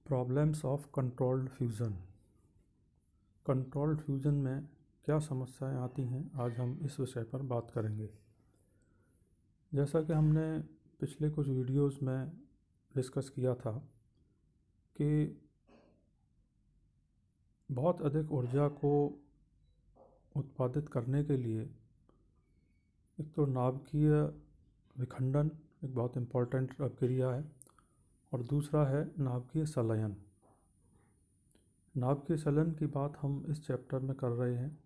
Problems of controlled fusion. Controlled fusion में क्या समस्याएं आती हैं, आज हम इस विषय पर बात करेंगे। जैसा कि हमने पिछले कुछ वीडियोस में डिस्कस किया था कि बहुत अधिक ऊर्जा को उत्पादित करने के लिए एक तो नाभिकीय विखंडन एक बहुत इम्पॉर्टेंट प्रक्रिया है और दूसरा है नाभिकीय संलयन। नाभिकीय संलयन की बात हम इस चैप्टर में कर रहे हैं।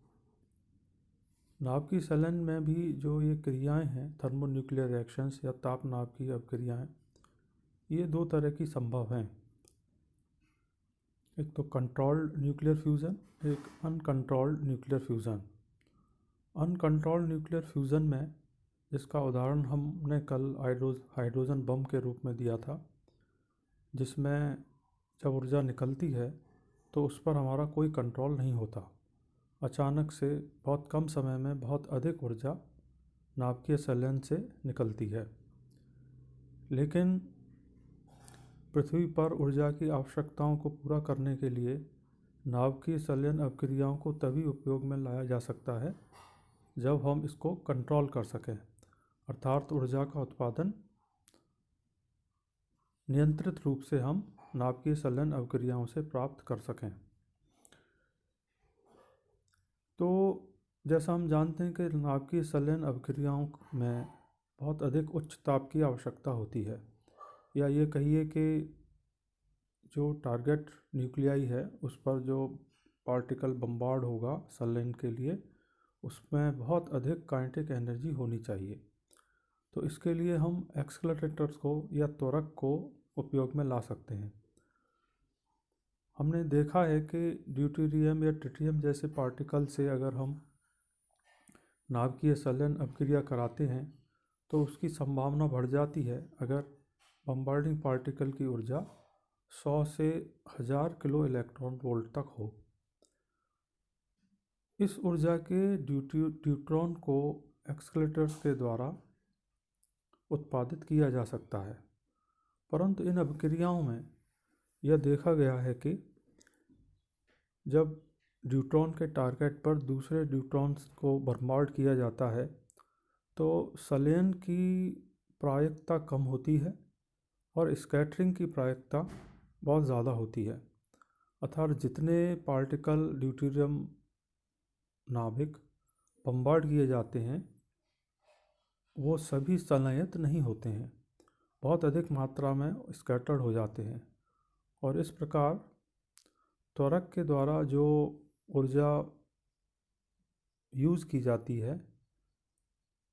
नाभिकीय संलयन में भी जो ये क्रियाएं हैं, थर्मोन्यूक्लियर रिएक्शंस या ताप नाभिकीय अभिक्रियाएं, ये दो तरह की संभव हैं। एक तो कंट्रोल्ड न्यूक्लियर फ्यूज़न, एक uncontrolled nuclear fusion. Uncontrolled nuclear fusion में जिसका उदाहरण हमने कल हाइड्रोजन बम के रूप में दिया था, जिसमें जब ऊर्जा निकलती है तो उस पर हमारा कोई कंट्रोल नहीं होता। अचानक से बहुत कम समय में बहुत अधिक ऊर्जा नाभिकीय संलयन से निकलती है। लेकिन पृथ्वी पर ऊर्जा की आवश्यकताओं को पूरा करने के लिए नाभिकीय संलयन अभिक्रियाओं को तभी उपयोग में लाया जा सकता है जब हम इसको कंट्रोल कर सकें, अर्थात ऊर्जा का उत्पादन नियंत्रित रूप से हम नाभिकीय संलयन अभिक्रियाओं से प्राप्त कर सकें। तो जैसा हम जानते हैं कि नाभिकीय संलयन अभिक्रियाओं में बहुत अधिक उच्च ताप की आवश्यकता होती है, या ये कहिए कि जो टारगेट न्यूक्लियाई है उस पर जो पार्टिकल बम्बार्ड होगा संलयन के लिए, उसमें बहुत अधिक काइनेटिक एनर्जी होनी चाहिए। तो इसके लिए हम एक्सेलरेटर्स को या त्वरक को उपयोग में ला सकते हैं। हमने देखा है कि ड्यूटेरियम या ट्रिटियम जैसे पार्टिकल से अगर हम नाभिकीय संलयन अभिक्रिया कराते हैं तो उसकी संभावना बढ़ जाती है अगर बम्बार्डिंग पार्टिकल की ऊर्जा 100 से 1000 किलो इलेक्ट्रॉन वोल्ट तक हो। इस ऊर्जा के ड्यूट्रॉन को एक्सेलरेटर्स के द्वारा उत्पादित किया जा सकता है, परंतु इन अभिक्रियाओं में यह देखा गया है कि जब ड्यूट्रॉन के टारगेट पर दूसरे ड्यूट्रॉन्स को बम्बार्ड किया जाता है तो संलयन की प्रायिकता कम होती है और स्कैटरिंग की प्रायिकता बहुत ज़्यादा होती है। अर्थात जितने पार्टिकल ड्यूटेरियम नाभिक बम्बार्ड किए जाते हैं वो सभी संलयित नहीं होते हैं, बहुत अधिक मात्रा में स्कैटर्ड हो जाते हैं, और इस प्रकार त्वरक के द्वारा जो ऊर्जा यूज़ की जाती है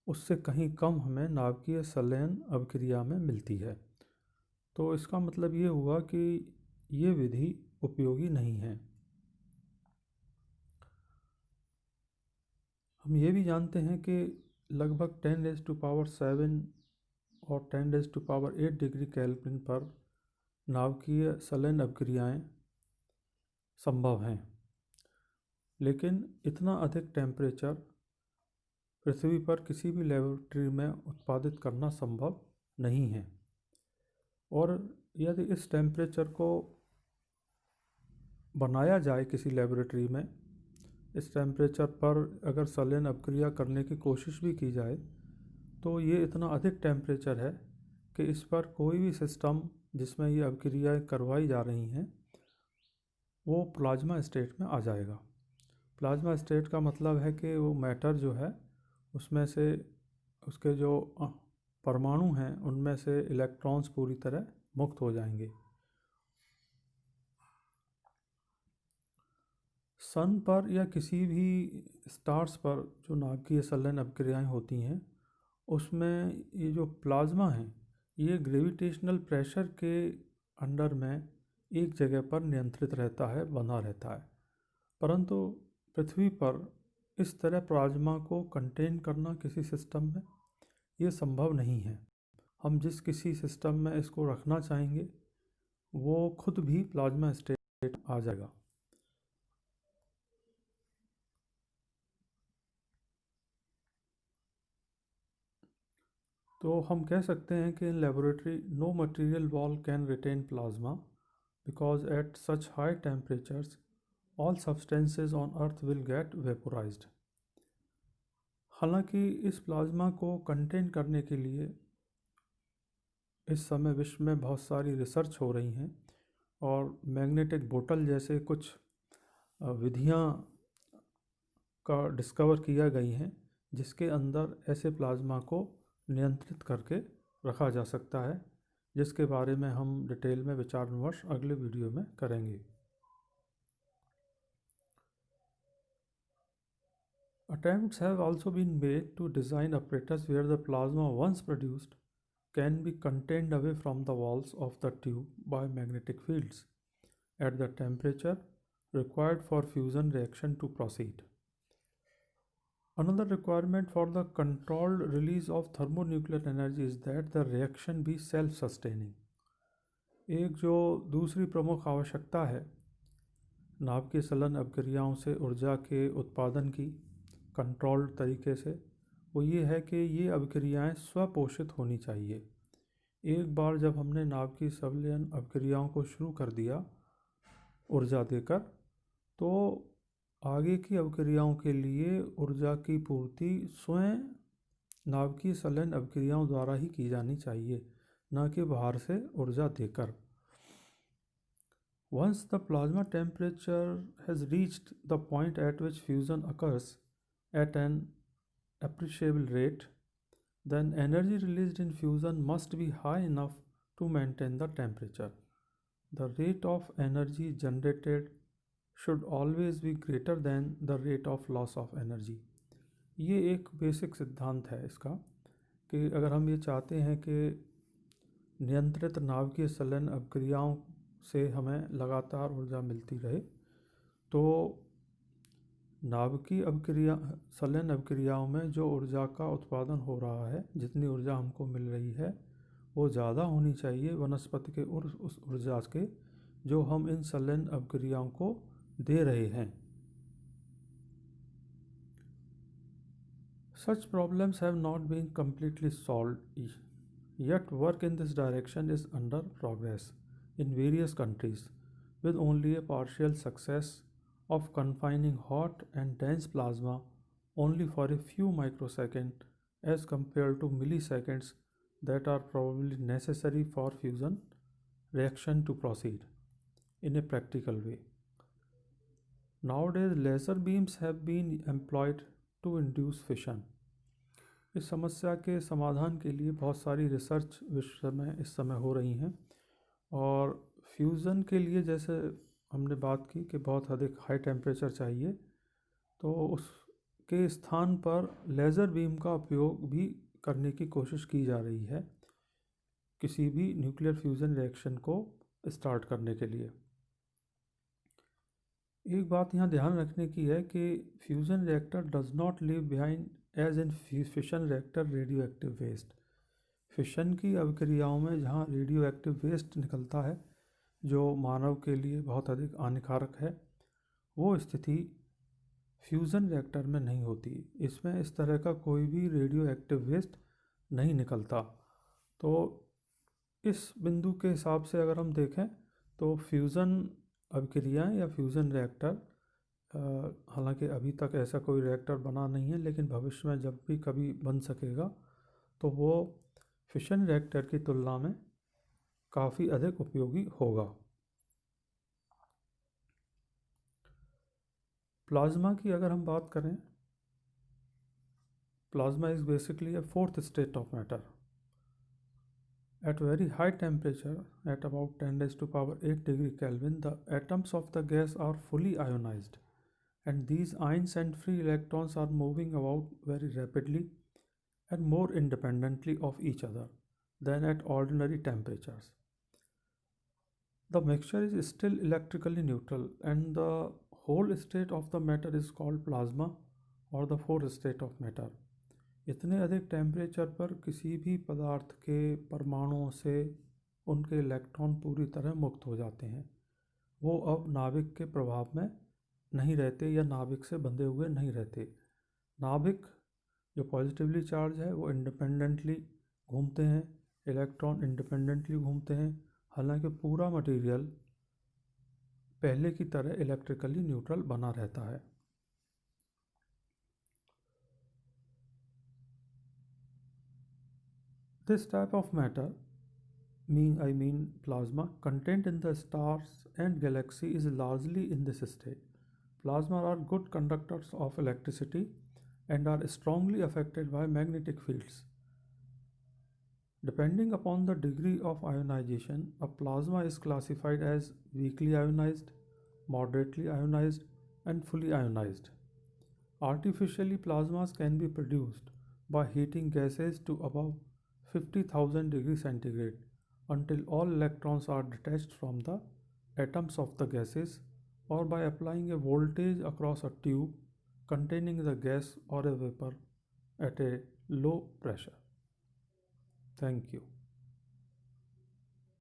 उससे कहीं कम हमें नाभिकीय संलयन अभिक्रिया में मिलती है। तो इसका मतलब ये हुआ कि ये विधि उपयोगी नहीं है। हम ये भी जानते हैं कि लगभग 10⁻⁷ और 10⁻8 डिग्री केल्विन पर नाभिकीय संलयन अभिक्रियाएं संभव हैं, लेकिन इतना अधिक टेम्परेचर पृथ्वी पर किसी भी लेबोरेटरी में उत्पादित करना संभव नहीं है। और यदि इस टेम्परेचर को बनाया जाए किसी लेबोरेटरी में, इस टेम्परेचर पर अगर संलयन अभिक्रिया करने की कोशिश भी की जाए तो ये इतना अधिक टेम्परेचर है कि इस पर कोई भी सिस्टम जिसमें ये अभिक्रियाएं करवाई जा रही हैं वो प्लाज्मा स्टेट में आ जाएगा। प्लाज्मा स्टेट का मतलब है कि वो मैटर जो है उसमें से उसके जो परमाणु हैं उनमें से इलेक्ट्रॉन्स पूरी तरह मुक्त हो जाएंगे। सन पर या किसी भी स्टार्स पर जो नाभिकीय संलयन अभिक्रियाएं होती हैं उसमें ये जो प्लाज्मा है ये ग्रेविटेशनल प्रेशर के अंडर में एक जगह पर नियंत्रित रहता है, बना रहता है, परंतु पृथ्वी पर इस तरह प्लाज्मा को कंटेन करना किसी सिस्टम में ये संभव नहीं है। हम जिस किसी सिस्टम में इसको रखना चाहेंगे वो खुद भी प्लाज्मा स्टेट आ जाएगा। तो हम कह सकते हैं कि in laboratory no material wall can retain plasma because at such high temperatures all substances on earth will get vaporized. हालांकि इस प्लाज्मा को कंटेन करने के लिए इस समय विश्व में बहुत सारी रिसर्च हो रही हैं और मैग्नेटिक बोतल जैसे कुछ विधियां का डिस्कवर किया गई हैं जिसके अंदर ऐसे प्लाज्मा को नियंत्रित करके रखा जा सकता है, जिसके बारे में हम डिटेल में विचार विमर्श अगले वीडियो में करेंगे। Attempts have also been made to design apparatus where the plasma once produced can be contained away from the walls of the tube by magnetic fields at the temperature required for fusion reaction to proceed. Another requirement for the controlled release of thermonuclear energy is that the reaction be self-sustaining. एक जो दूसरी प्रमुख आवश्यकता है नाभिकीय संलयन अभिक्रियाओं से ऊर्जा के उत्पादन की कंट्रोल्ड तरीके से, वो ये है कि ये अभिक्रियाएं स्वपोषित होनी चाहिए। एक बार जब हमने नाभिकीय संलयन अभिक्रियाओं को शुरू कर दिया ऊर्जा देकर, तो आगे की अभिक्रियाओं के लिए ऊर्जा की पूर्ति स्वयं नाभिकीय संलयन अभिक्रियाओं द्वारा ही की जानी चाहिए, न कि बाहर से ऊर्जा देकर। Once the plasma temperature has reached the point at which fusion occurs at an appreciable rate, then energy released in fusion must be high enough to maintain the temperature. The rate of energy generated should always be greater than the rate of loss of energy. ये एक basic सिद्धांत है इसका कि अगर हम ये चाहते हैं कि नियंत्रित नाभिकीय संलयन अभिक्रियाओं से हमें लगातार ऊर्जा मिलती रहे, तो नाभिकीय संलयन अभिक्रियाओं में जो ऊर्जा का उत्पादन हो रहा है, जितनी ऊर्जा हमको मिल रही है, वो ज़्यादा होनी चाहिए वनस्पति के उस ऊर्जा के जो हम इन संलयन अभिक्रियाओं को दे रहे हैं। Such problems have not been completely solved, yet work in this direction is under progress in various countries, with only a partial success of confining hot and dense plasma only for a few microseconds as compared to milliseconds that are probably necessary for fusion reaction to proceed in a practical way. Nowadays, laser beams have been employed to induce fission. इस समस्या के समाधान के लिए बहुत सारी research विश्व में इस समय हो रही हैं और फ्यूज़न के लिए जैसे हमने बात की कि बहुत अधिक हाई टेम्परेचर चाहिए, तो उसके स्थान पर लेज़र बीम का उपयोग भी करने की कोशिश की जा रही है किसी भी न्यूक्लियर फ्यूज़न रिएक्शन को स्टार्ट करने के लिए। एक बात यहाँ ध्यान रखने की है कि fusion reactor does not leave behind as in fission reactor radioactive waste. Fission की अभिक्रियाओं में जहाँ रेडियो एक्टिव वेस्ट निकलता है जो मानव के लिए बहुत अधिक हानिकारक है, वो स्थिति फ्यूज़न रिएक्टर में नहीं होती। इसमें इस तरह का कोई भी रेडियो एक्टिव वेस्ट नहीं निकलता। तो इस बिंदु के हिसाब से अगर हम देखें तो फ्यूज़न अभिक्रियाएं या फ्यूज़न रिएक्टर, हालांकि अभी तक ऐसा कोई रिएक्टर बना नहीं है, लेकिन भविष्य में जब भी कभी बन सकेगा तो वो फिशन रिएक्टर की तुलना में काफ़ी अधिक उपयोगी होगा। प्लाज्मा की अगर हम बात करें, plasma is basically a fourth state of matter. At very high temperature, at about 10 raised to power 8 degree Kelvin, the atoms of the gas are fully ionized, and these ions and free electrons are moving about very rapidly and more independently of each other than at ordinary temperatures. The mixture is still electrically neutral, and the whole state of the matter is called plasma or the fourth state of matter. इतने अधिक temperature पर किसी भी पदार्थ के परमाणुओं से उनके इलेक्ट्रॉन पूरी तरह मुक्त हो जाते हैं। वो अब नाभिक के प्रभाव में नहीं रहते या नाभिक से बंधे हुए नहीं रहते। नाभिक जो पॉजिटिवली चार्ज है वो इंडिपेंडेंटली घूमते हैं, इलेक्ट्रॉन इंडिपेंडेंटली घूमते हैं। हालांकि पूरा मटेरियल पहले की तरह इलेक्ट्रिकली न्यूट्रल बना रहता है। This type of matter, I mean plasma, content in the stars and galaxy is largely in this state. Plasma are good conductors of electricity and are strongly affected by magnetic fields. Depending upon the degree of ionization, a plasma is classified as weakly ionized, moderately ionized, and fully ionized. Artificially, plasmas can be produced by heating gases to above 50,000 degrees centigrade until all electrons are detached from the atoms of the gases, or by applying a voltage across a tube containing the gas or a vapor at a low pressure. Thank you.